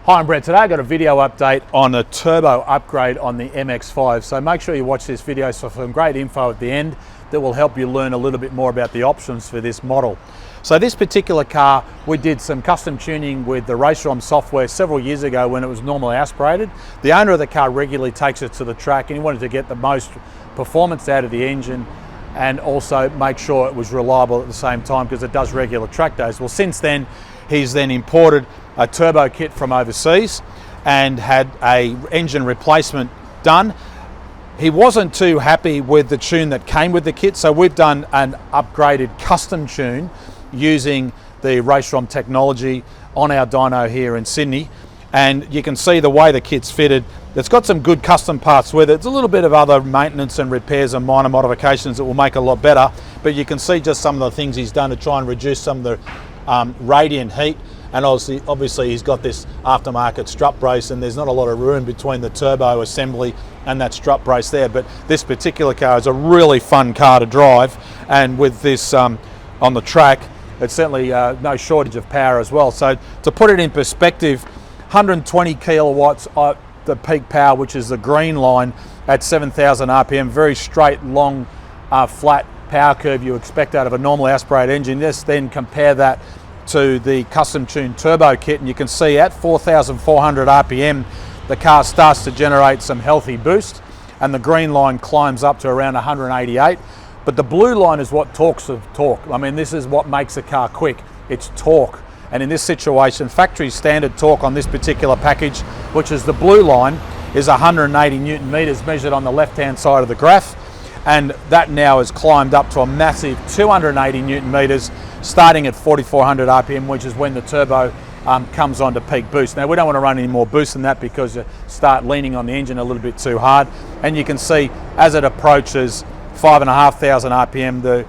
Hi, I'm Brett. Today I got a video update on a turbo upgrade on the MX5. So make sure you watch this video for some great info at the end that will help you learn a little bit more about the options for this model. So this particular car, we did some custom tuning with the RaceROM software several years ago when it was normally aspirated. The owner of the car regularly takes it to the track and he wanted to get the most performance out of the engine and also make sure it was reliable at the same time because it does regular track days. Well, since then, he's then imported a turbo kit from overseas and had a engine replacement done. He wasn't too happy with the tune that came with the kit, so we've done an upgraded custom tune using the RaceROM technology on our dyno here in Sydney. And you can see the way the kit's fitted. It's got some good custom parts with it. It's a little bit of other maintenance and repairs and minor modifications that will make it a lot better, but you can see just some of the things he's done to try and reduce some of the radiant heat. And obviously he's got this aftermarket strut brace and there's not a lot of room between the turbo assembly and that strut brace there. But this particular car is a really fun car to drive, and with this on the track, it's certainly no shortage of power as well. So to put it in perspective, 120 kilowatts at the peak power, which is the green line at 7,000 RPM, very straight, long, flat power curve you expect out of a normally aspirated engine. Just then compare that to the custom tuned turbo kit, and you can see at 4,400 RPM the car starts to generate some healthy boost, and the green line climbs up to around 188. But the blue line is what talks of torque. I mean, this is what makes a car quick. It's torque. And in this situation, factory standard torque on this particular package, which is the blue line, is 180 Newton meters measured on the left-hand side of the graph. And that now has climbed up to a massive 280 Newton meters, starting at 4,400 RPM, which is when the turbo comes on to peak boost. Now, we don't want to run any more boost than that because you start leaning on the engine a little bit too hard. And you can see as it approaches 5,500 RPM, the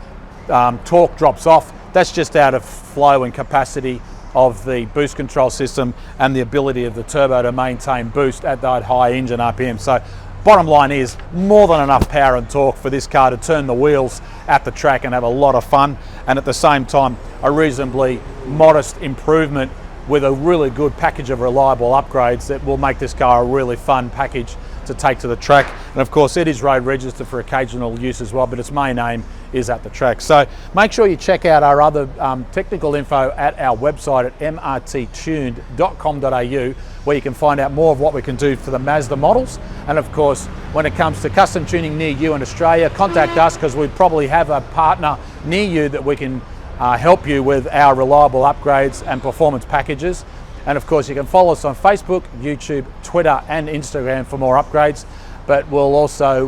torque drops off. That's just out of flow and capacity of the boost control system and the ability of the turbo to maintain boost at that high engine RPM. So bottom line is more than enough power and torque for this car to turn the wheels at the track and have a lot of fun, and at the same time a reasonably modest improvement with a really good package of reliable upgrades that will make this car a really fun package to take to the track. And of course it is road registered for occasional use as well, but its main aim is at the track. So make sure you check out our other technical info at our website at mrttuned.com.au, where you can find out more of what we can do for the Mazda models. And of course, when it comes to custom tuning near you in Australia, contact us because we probably have a partner near you that we can help you with our reliable upgrades and performance packages. And of course, you can follow us on Facebook, YouTube, Twitter and Instagram for more upgrades. But we'll also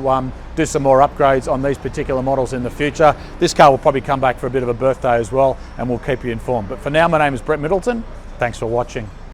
do some more upgrades on these particular models in the future. This car will probably come back for a bit of a birthday as well, and we'll keep you informed. But for now, my name is Brett Middleton. Thanks for watching.